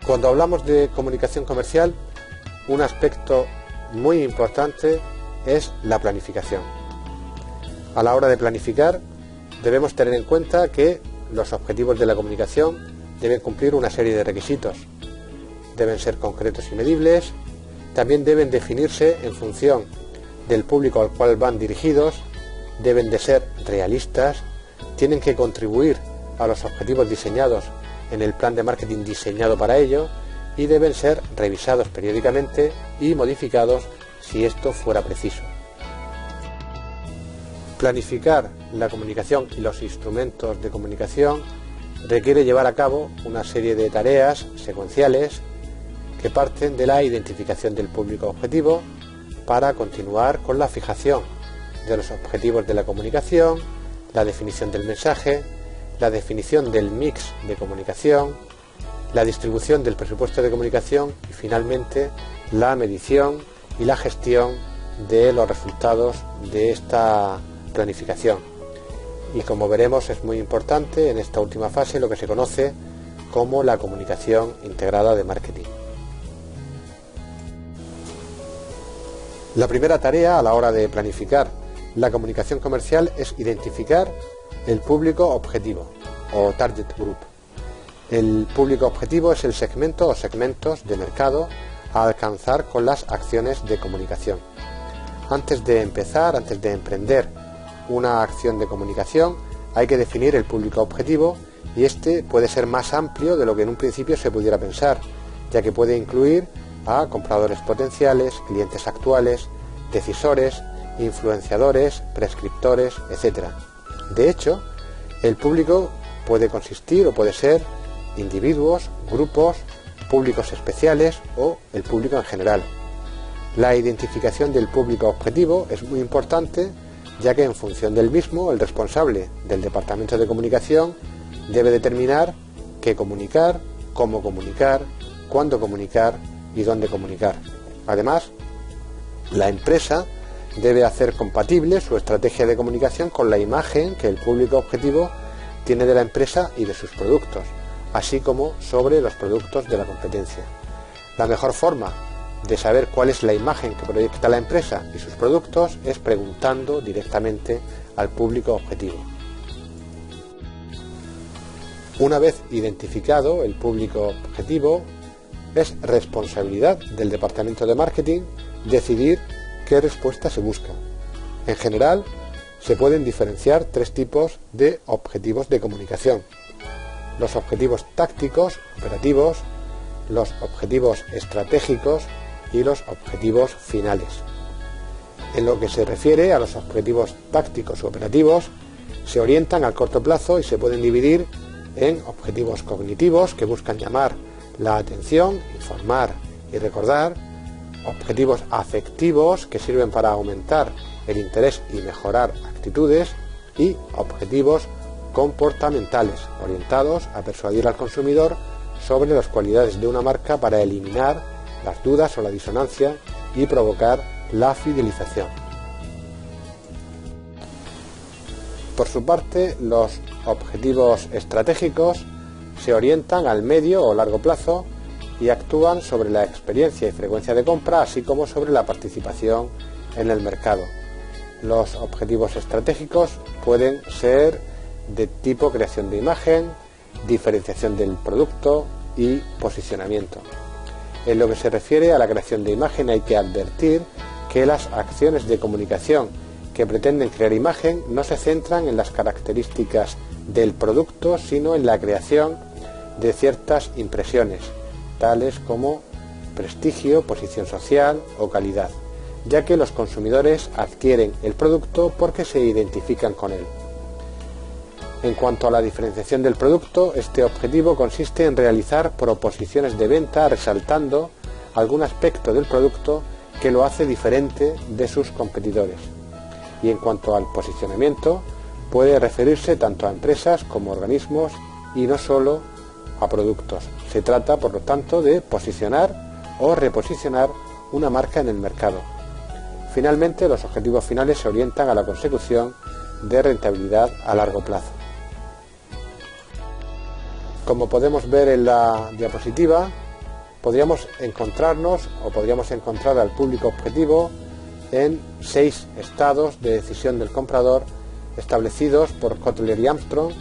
Cuando hablamos de comunicación comercial, un aspecto muy importante es la planificación. A la hora de planificar, debemos tener en cuenta que los objetivos de la comunicación deben cumplir una serie de requisitos. Deben ser concretos y medibles, también deben definirse en función del público al cual van dirigidos, deben de ser realistas, tienen que contribuir a los objetivos diseñados en el plan de marketing diseñado para ello y deben ser revisados periódicamente y modificados si esto fuera preciso. Planificar la comunicación y los instrumentos de comunicación requiere llevar a cabo una serie de tareas secuenciales que parten de la identificación del público objetivo para continuar con la fijación de los objetivos de la comunicación, la definición del mensaje, la definición del mix de comunicación, la distribución del presupuesto de comunicación y finalmente la medición y la gestión de los resultados de esta planificación. Y como veremos, es muy importante en esta última fase lo que se conoce como la comunicación integrada de marketing. La primera tarea a la hora de planificar la comunicación comercial es identificar el público objetivo o target group. El público objetivo es el segmento o segmentos de mercado a alcanzar con las acciones de comunicación. Antes de emprender una acción de comunicación, hay que definir el público objetivo y este puede ser más amplio de lo que en un principio se pudiera pensar, ya que puede incluir a compradores potenciales, clientes actuales, decisores, influenciadores, prescriptores, etc. De hecho, el público puede consistir o puede ser individuos, grupos, públicos especiales o el público en general. La identificación del público objetivo es muy importante, ya que en función del mismo, el responsable del departamento de comunicación debe determinar qué comunicar, cómo comunicar, cuándo comunicar y dónde comunicar. Además, la empresa debe hacer compatible su estrategia de comunicación con la imagen que el público objetivo tiene de la empresa y de sus productos, así como sobre los productos de la competencia. La mejor forma de saber cuál es la imagen que proyecta la empresa y sus productos es preguntando directamente al público objetivo. Una vez identificado el público objetivo, es responsabilidad del departamento de marketing decidir qué respuesta se busca. En general, se pueden diferenciar tres tipos de objetivos de comunicación: los objetivos tácticos, operativos, los objetivos estratégicos y los objetivos finales. En lo que se refiere a los objetivos tácticos u operativos, se orientan al corto plazo y se pueden dividir en objetivos cognitivos, que buscan llamar la atención, informar y recordar; objetivos afectivos, que sirven para aumentar el interés y mejorar actitudes; y objetivos comportamentales, orientados a persuadir al consumidor sobre las cualidades de una marca para eliminar las dudas o la disonancia y provocar la fidelización. Por su parte, los objetivos estratégicos se orientan al medio o largo plazo y actúan sobre la experiencia y frecuencia de compra, así como sobre la participación en el mercado. Los objetivos estratégicos pueden ser de tipo creación de imagen, diferenciación del producto y posicionamiento. En lo que se refiere a la creación de imagen, hay que advertir que las acciones de comunicación que pretenden crear imagen no se centran en las características del producto, sino en la creación de ciertas impresiones, tales como prestigio, posición social o calidad, ya que los consumidores adquieren el producto porque se identifican con él. En cuanto a la diferenciación del producto, este objetivo consiste en realizar proposiciones de venta resaltando algún aspecto del producto que lo hace diferente de sus competidores. Y en cuanto al posicionamiento, puede referirse tanto a empresas como a organismos y no solo a productos. Se trata, por lo tanto, de posicionar o reposicionar una marca en el mercado. Finalmente, los objetivos finales se orientan a la consecución de rentabilidad a largo plazo. Como podemos ver en la diapositiva, podríamos encontrarnos o podríamos encontrar al público objetivo en 6 estados de decisión del comprador establecidos por Kotler y Armstrong,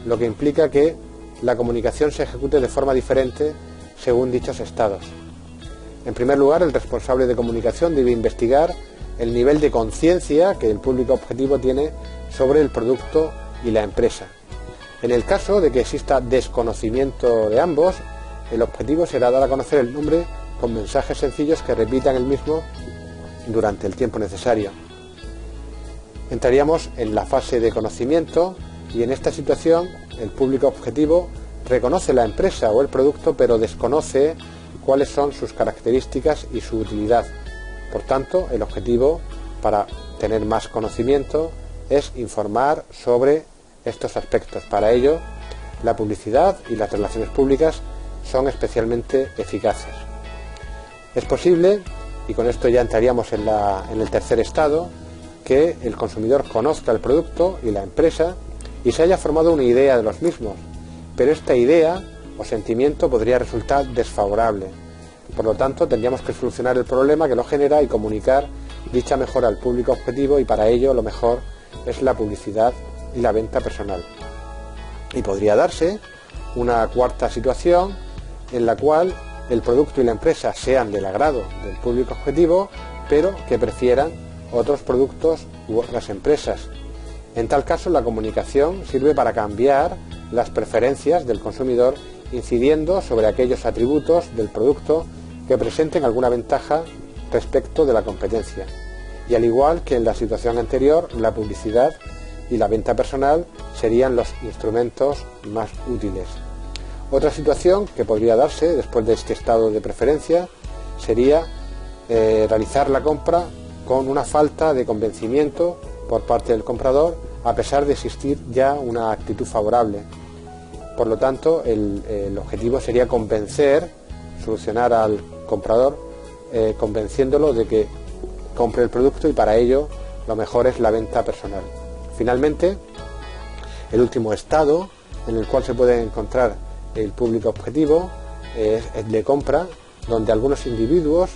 lo que implica que la comunicación se ejecute de forma diferente según dichos estados. En primer lugar, el responsable de comunicación debe investigar el nivel de conciencia que el público objetivo tiene sobre el producto y la empresa. En el caso de que exista desconocimiento de ambos, el objetivo será dar a conocer el nombre con mensajes sencillos que repitan el mismo durante el tiempo necesario. Entraríamos en la fase de conocimiento y en esta situación el público objetivo reconoce la empresa o el producto, pero desconoce cuáles son sus características y su utilidad. Por tanto, el objetivo para tener más conocimiento es informar sobre estos aspectos. Para ello, la publicidad y las relaciones públicas son especialmente eficaces. Es posible, y con esto ya entraríamos en el tercer estado, que el consumidor conozca el producto y la empresa y se haya formado una idea de los mismos, pero esta idea o sentimiento podría resultar desfavorable. Por lo tanto, tendríamos que solucionar el problema que lo genera y comunicar dicha mejora al público objetivo, y para ello lo mejor es la publicidad y la venta personal. Y podría darse una cuarta situación en la cual el producto y la empresa sean del agrado del público objetivo, pero que prefieran otros productos u otras empresas. En tal caso, la comunicación sirve para cambiar las preferencias del consumidor, incidiendo sobre aquellos atributos del producto que presenten alguna ventaja respecto de la competencia. Y al igual que en la situación anterior, la publicidad y la venta personal serían los instrumentos más útiles. Otra situación que podría darse después de este estado de preferencia sería realizar la compra con una falta de convencimiento por parte del comprador, a pesar de existir ya una actitud favorable. Por lo tanto, el objetivo sería solucionar al comprador, convenciéndolo de que compre el producto, y para ello lo mejor es la venta personal. Finalmente, el último estado en el cual se puede encontrar el público objetivo es el de compra, donde algunos individuos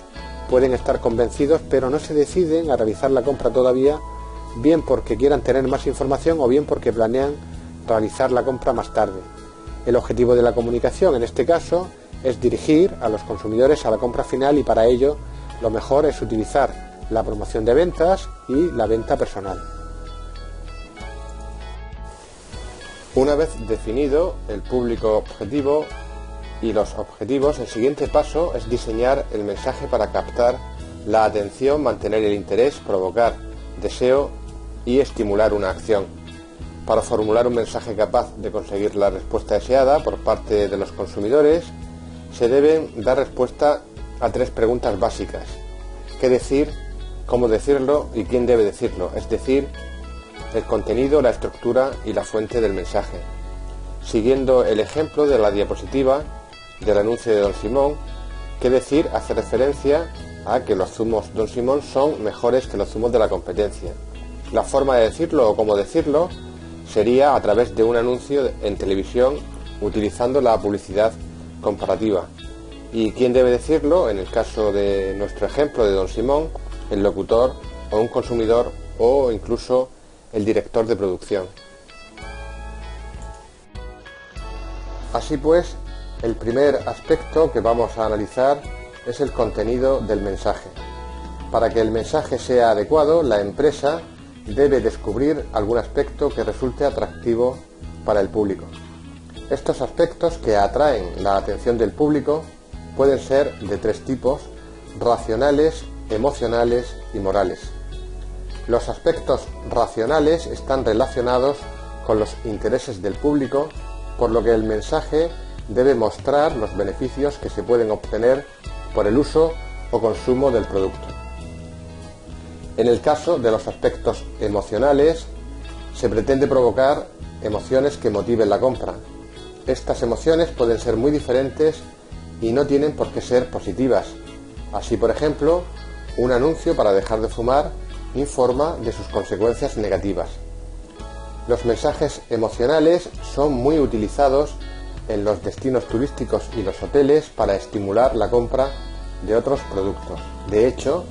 pueden estar convencidos pero no se deciden a realizar la compra todavía, bien porque quieran tener más información o bien porque planean realizar la compra más tarde. El objetivo de la comunicación en este caso es dirigir a los consumidores a la compra final, y para ello lo mejor es utilizar la promoción de ventas y la venta personal. Una vez definido el público objetivo y los objetivos, el siguiente paso es diseñar el mensaje para captar la atención, mantener el interés, provocar deseo y estimular una acción. Para formular un mensaje capaz de conseguir la respuesta deseada por parte de los consumidores, se deben dar respuesta a 3 preguntas básicas: ¿qué decir?, ¿cómo decirlo? Y ¿quién debe decirlo? Es decir, el contenido, la estructura y la fuente del mensaje. Siguiendo el ejemplo de la diapositiva del anuncio de Don Simón, ¿qué decir? Hace referencia a que los zumos Don Simón son mejores que los zumos de la competencia. La forma de decirlo o cómo decirlo sería a través de un anuncio en televisión utilizando la publicidad comparativa. ¿Y quién debe decirlo? En el caso de nuestro ejemplo de Don Simón, el locutor o un consumidor o incluso el director de producción. Así pues, el primer aspecto que vamos a analizar es el contenido del mensaje. Para que el mensaje sea adecuado, la empresa debe descubrir algún aspecto que resulte atractivo para el público. Estos aspectos que atraen la atención del público pueden ser de 3 tipos: racionales, emocionales y morales. Los aspectos racionales están relacionados con los intereses del público, por lo que el mensaje debe mostrar los beneficios que se pueden obtener por el uso o consumo del producto. En el caso de los aspectos emocionales, se pretende provocar emociones que motiven la compra. Estas emociones pueden ser muy diferentes y no tienen por qué ser positivas. Así, por ejemplo, un anuncio para dejar de fumar informa de sus consecuencias negativas. Los mensajes emocionales son muy utilizados en los destinos turísticos y los hoteles para estimular la compra de otros productos. De hecho,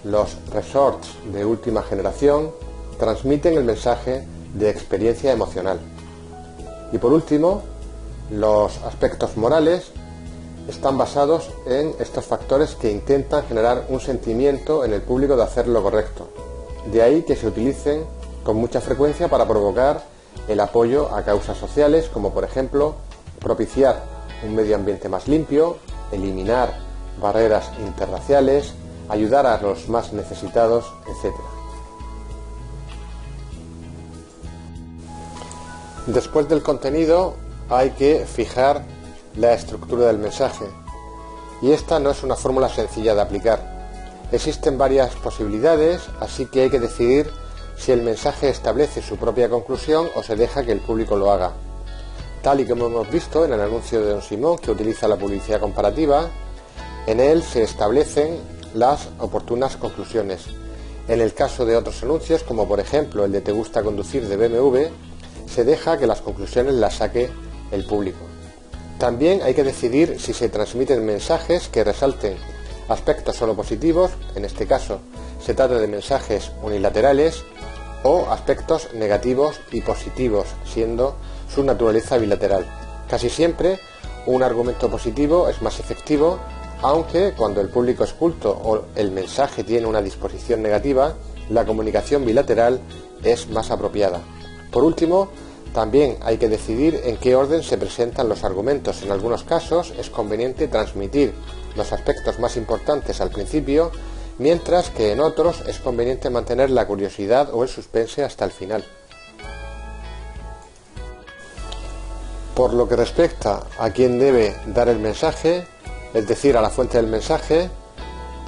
los resorts de última generación transmiten el mensaje de experiencia emocional. Y por último, los aspectos morales están basados en estos factores que intentan generar un sentimiento en el público de hacer lo correcto. De ahí que se utilicen con mucha frecuencia para provocar el apoyo a causas sociales, como por ejemplo propiciar un medio ambiente más limpio, eliminar barreras interraciales, ayudar a los más necesitados, etc. Después del contenido hay que fijar la estructura del mensaje, y esta no es una fórmula sencilla de aplicar. Existen varias posibilidades, así que hay que decidir si el mensaje establece su propia conclusión o se deja que el público lo haga. Tal y como hemos visto en el anuncio de Don Simón, que utiliza la publicidad comparativa, en él se establecen las oportunas conclusiones. En el caso de otros anuncios, como por ejemplo el de Te gusta conducir de BMW, se deja que las conclusiones las saque el público. También hay que decidir si se transmiten mensajes que resalten aspectos solo positivos, en este caso se trata de mensajes unilaterales, o aspectos negativos y positivos, siendo su naturaleza bilateral. Casi siempre un argumento positivo es más efectivo, aunque cuando el público es culto o el mensaje tiene una disposición negativa, la comunicación bilateral es más apropiada. Por último, también hay que decidir en qué orden se presentan los argumentos. En algunos casos es conveniente transmitir los aspectos más importantes al principio, mientras que en otros es conveniente mantener la curiosidad o el suspense hasta el final. Por lo que respecta a quién debe dar el mensaje, es decir, a la fuente del mensaje,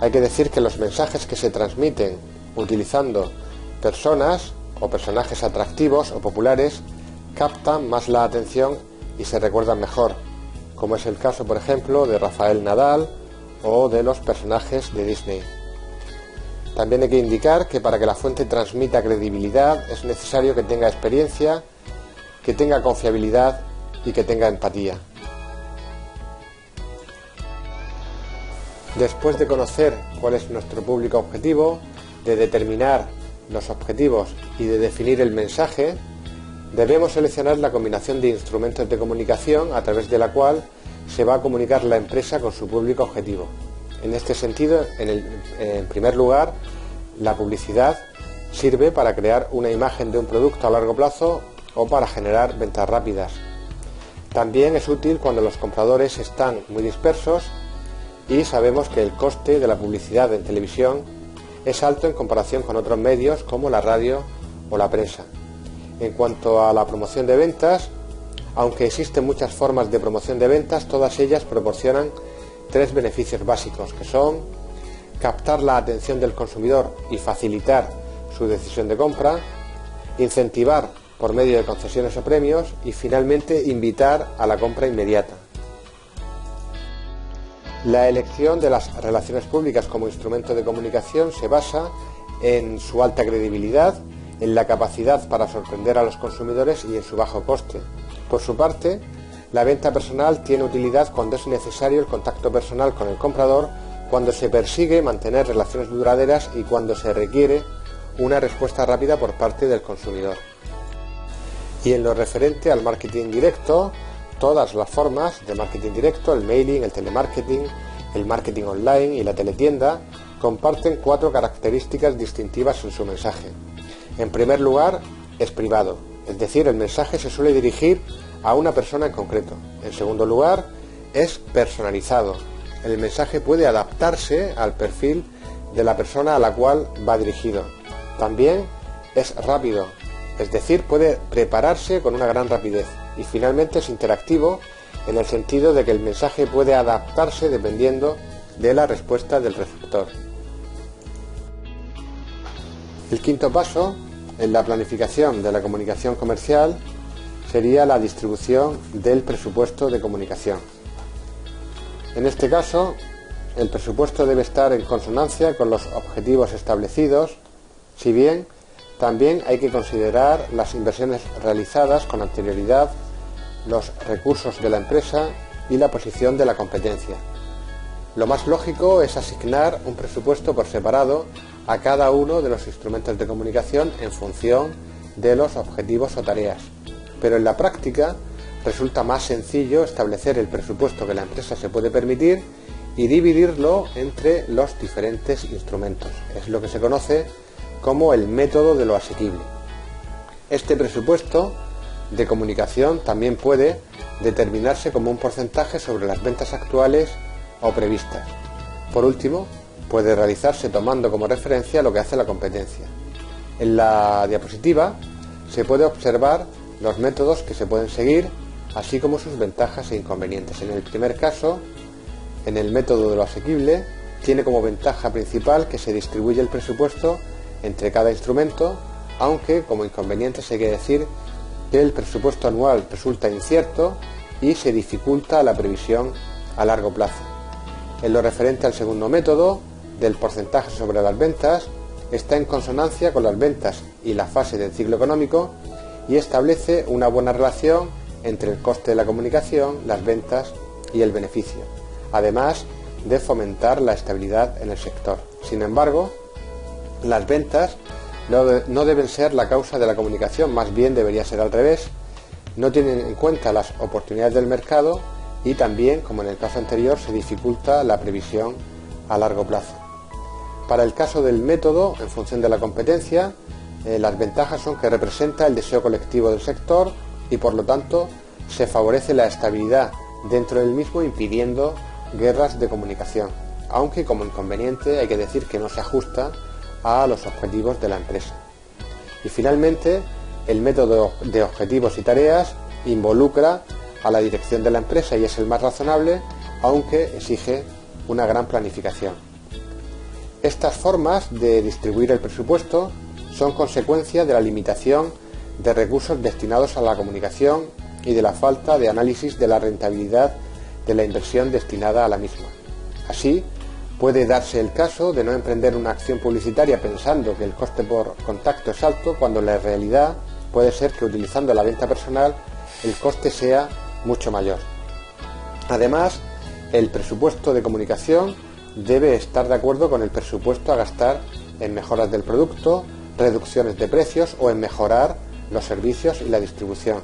hay que decir que los mensajes que se transmiten utilizando personas o personajes atractivos o populares captan más la atención y se recuerdan mejor, como es el caso, por ejemplo, de Rafael Nadal o de los personajes de Disney. También hay que indicar que para que la fuente transmita credibilidad es necesario que tenga experiencia, que tenga confiabilidad y que tenga empatía. Después de conocer cuál es nuestro público objetivo, de determinar los objetivos y de definir el mensaje, debemos seleccionar la combinación de instrumentos de comunicación a través de la cual se va a comunicar la empresa con su público objetivo. En este sentido, en primer lugar, la publicidad sirve para crear una imagen de un producto a largo plazo o para generar ventas rápidas. También es útil cuando los compradores están muy dispersos y sabemos que el coste de la publicidad en televisión es alto en comparación con otros medios como la radio o la prensa. En cuanto a la promoción de ventas, aunque existen muchas formas de promoción de ventas, todas ellas proporcionan tres beneficios básicos, que son captar la atención del consumidor y facilitar su decisión de compra, incentivar por medio de concesiones o premios y finalmente invitar a la compra inmediata. La elección de las relaciones públicas como instrumento de comunicación se basa en su alta credibilidad, en la capacidad para sorprender a los consumidores y en su bajo coste. Por su parte, la venta personal tiene utilidad cuando es necesario el contacto personal con el comprador, cuando se persigue mantener relaciones duraderas y cuando se requiere una respuesta rápida por parte del consumidor. Y en lo referente al marketing directo, todas las formas de marketing directo, el mailing, el telemarketing, el marketing online y la teletienda, comparten cuatro características distintivas en su mensaje. En primer lugar, es privado, es decir, el mensaje se suele dirigir a una persona en concreto. En segundo lugar, es personalizado. El mensaje puede adaptarse al perfil de la persona a la cual va dirigido. También es rápido, es decir, puede prepararse con una gran rapidez. Y finalmente es interactivo en el sentido de que el mensaje puede adaptarse dependiendo de la respuesta del receptor. El quinto paso en la planificación de la comunicación comercial sería la distribución del presupuesto de comunicación. En este caso, el presupuesto debe estar en consonancia con los objetivos establecidos, si bien también hay que considerar las inversiones realizadas con anterioridad los recursos de la empresa y la posición de la competencia. Lo más lógico es asignar un presupuesto por separado a cada uno de los instrumentos de comunicación en función de los objetivos o tareas. Pero en la práctica resulta más sencillo establecer el presupuesto que la empresa se puede permitir y dividirlo entre los diferentes instrumentos. Es lo que se conoce como el método de lo asequible. Este presupuesto de comunicación también puede determinarse como un porcentaje sobre las ventas actuales o previstas. Por último, puede realizarse tomando como referencia lo que hace la competencia. En la diapositiva se puede observar los métodos que se pueden seguir, así como sus ventajas e inconvenientes. En el primer caso, en el método de lo asequible, tiene como ventaja principal que se distribuye el presupuesto entre cada instrumento, aunque como inconvenientes hay que decir que el presupuesto anual resulta incierto y se dificulta la previsión a largo plazo. En lo referente al segundo método, del porcentaje sobre las ventas, está en consonancia con las ventas y la fase del ciclo económico y establece una buena relación entre el coste de la comunicación, las ventas y el beneficio, además de fomentar la estabilidad en el sector. Sin embargo, las ventas no deben ser la causa de la comunicación, más bien debería ser al revés. No tienen en cuenta las oportunidades del mercado y también, como en el caso anterior, se dificulta la previsión a largo plazo. Para el caso del método, en función de la competencia, las ventajas son que representa el deseo colectivo del sector y por lo tanto se favorece la estabilidad dentro del mismo, impidiendo guerras de comunicación, aunque como inconveniente hay que decir que no se ajusta a los objetivos de la empresa. Y finalmente, el método de objetivos y tareas involucra a la dirección de la empresa y es el más razonable, aunque exige una gran planificación. Estas formas de distribuir el presupuesto son consecuencia de la limitación de recursos destinados a la comunicación y de la falta de análisis de la rentabilidad de la inversión destinada a la misma. Así, puede darse el caso de no emprender una acción publicitaria pensando que el coste por contacto es alto, cuando la realidad puede ser que utilizando la venta personal el coste sea mucho mayor. Además, el presupuesto de comunicación debe estar de acuerdo con el presupuesto a gastar en mejoras del producto, reducciones de precios o en mejorar los servicios y la distribución.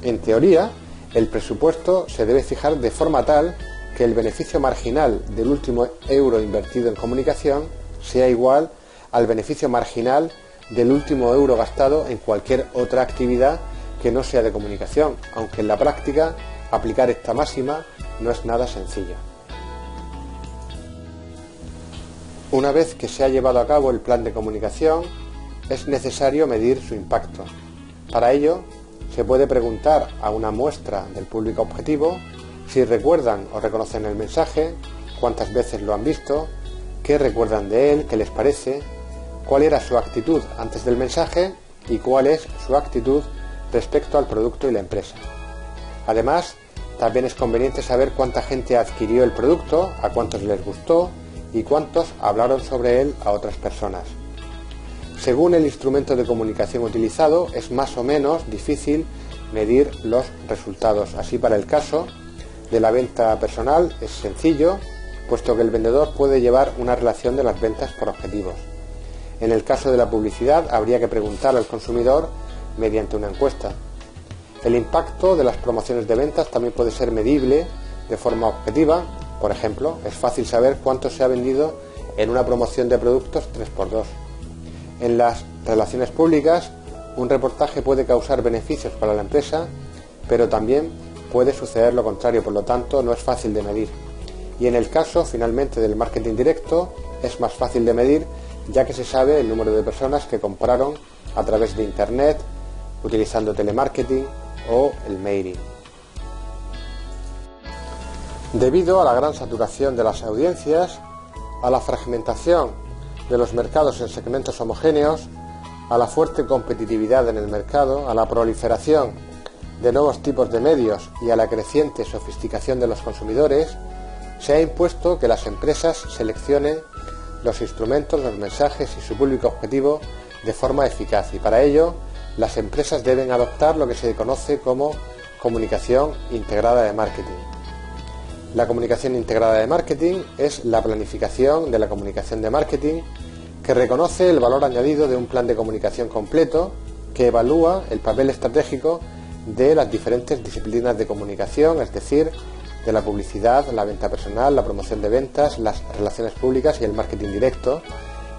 En teoría, el presupuesto se debe fijar de forma tal que el beneficio marginal del último euro invertido en comunicación sea igual al beneficio marginal del último euro gastado en cualquier otra actividad que no sea de comunicación, aunque en la práctica aplicar esta máxima no es nada sencillo. Una vez que se ha llevado a cabo el plan de comunicación, es necesario medir su impacto. Para ello, se puede preguntar a una muestra del público objetivo si recuerdan o reconocen el mensaje, cuántas veces lo han visto, qué recuerdan de él, qué les parece, cuál era su actitud antes del mensaje y cuál es su actitud respecto al producto y la empresa. Además, también es conveniente saber cuánta gente adquirió el producto, a cuántos les gustó y cuántos hablaron sobre él a otras personas. Según el instrumento de comunicación utilizado, es más o menos difícil medir los resultados. Así, para el caso de la venta personal es sencillo, puesto que el vendedor puede llevar una relación de las ventas por objetivos. En el caso de la publicidad, habría que preguntar al consumidor mediante una encuesta. El impacto de las promociones de ventas también puede ser medible de forma objetiva. Por ejemplo, es fácil saber cuánto se ha vendido en una promoción de productos 3x2. En las relaciones públicas, un reportaje puede causar beneficios para la empresa, pero también puede suceder lo contrario, por lo tanto no es fácil de medir. Y en el caso, finalmente, del marketing directo, es más fácil de medir, ya que se sabe el número de personas que compraron a través de Internet, utilizando telemarketing o el mailing. Debido a la gran saturación de las audiencias, a la fragmentación de los mercados en segmentos homogéneos, a la fuerte competitividad en el mercado, a la proliferación de nuevos tipos de medios y a la creciente sofisticación de los consumidores, se ha impuesto que las empresas seleccionen los instrumentos, los mensajes y su público objetivo de forma eficaz, y para ello las empresas deben adoptar lo que se conoce como comunicación integrada de marketing. La comunicación integrada de marketing es la planificación de la comunicación de marketing que reconoce el valor añadido de un plan de comunicación completo que evalúa el papel estratégico de las diferentes disciplinas de comunicación, es decir, de la publicidad, la venta personal, la promoción de ventas, las relaciones públicas y el marketing directo,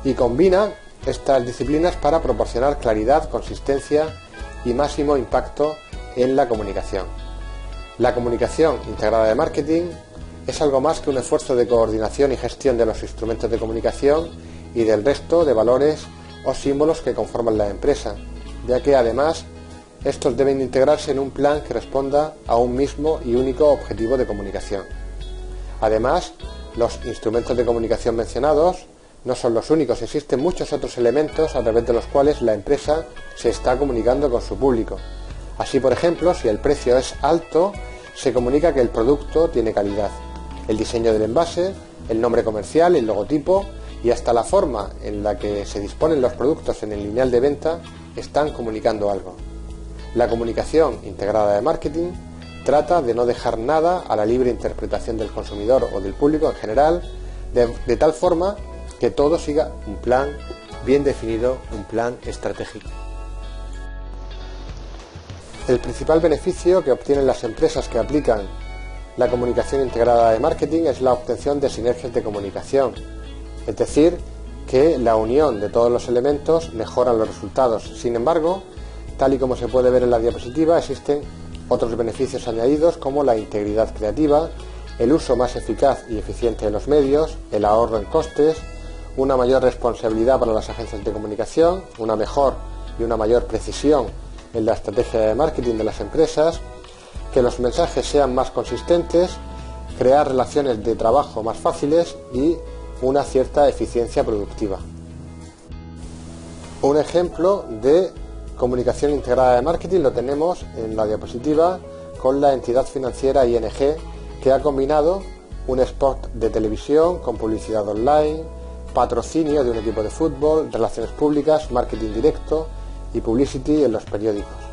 y combina estas disciplinas para proporcionar claridad, consistencia y máximo impacto en la comunicación. La comunicación integrada de marketing es algo más que un esfuerzo de coordinación y gestión de los instrumentos de comunicación y del resto de valores o símbolos que conforman la empresa, ya que además estos deben integrarse en un plan que responda a un mismo y único objetivo de comunicación. Además, los instrumentos de comunicación mencionados no son los únicos, existen muchos otros elementos a través de los cuales la empresa se está comunicando con su público. Así, por ejemplo, si el precio es alto, se comunica que el producto tiene calidad. El diseño del envase, el nombre comercial, el logotipo y hasta la forma en la que se disponen los productos en el lineal de venta están comunicando algo. La comunicación integrada de marketing trata de no dejar nada a la libre interpretación del consumidor o del público en general, de tal forma que todo siga un plan bien definido, un plan estratégico. El principal beneficio que obtienen las empresas que aplican la comunicación integrada de marketing es la obtención de sinergias de comunicación, es decir, que la unión de todos los elementos mejora los resultados. Sin embargo, tal y como se puede ver en la diapositiva, existen otros beneficios añadidos como la integridad creativa, el uso más eficaz y eficiente de los medios, el ahorro en costes, una mayor responsabilidad para las agencias de comunicación, una mejor y una mayor precisión en la estrategia de marketing de las empresas, que los mensajes sean más consistentes, crear relaciones de trabajo más fáciles y una cierta eficiencia productiva. Un ejemplo de comunicación integrada de marketing lo tenemos en la diapositiva con la entidad financiera ING, que ha combinado un spot de televisión con publicidad online, patrocinio de un equipo de fútbol, relaciones públicas, marketing directo y publicity en los periódicos.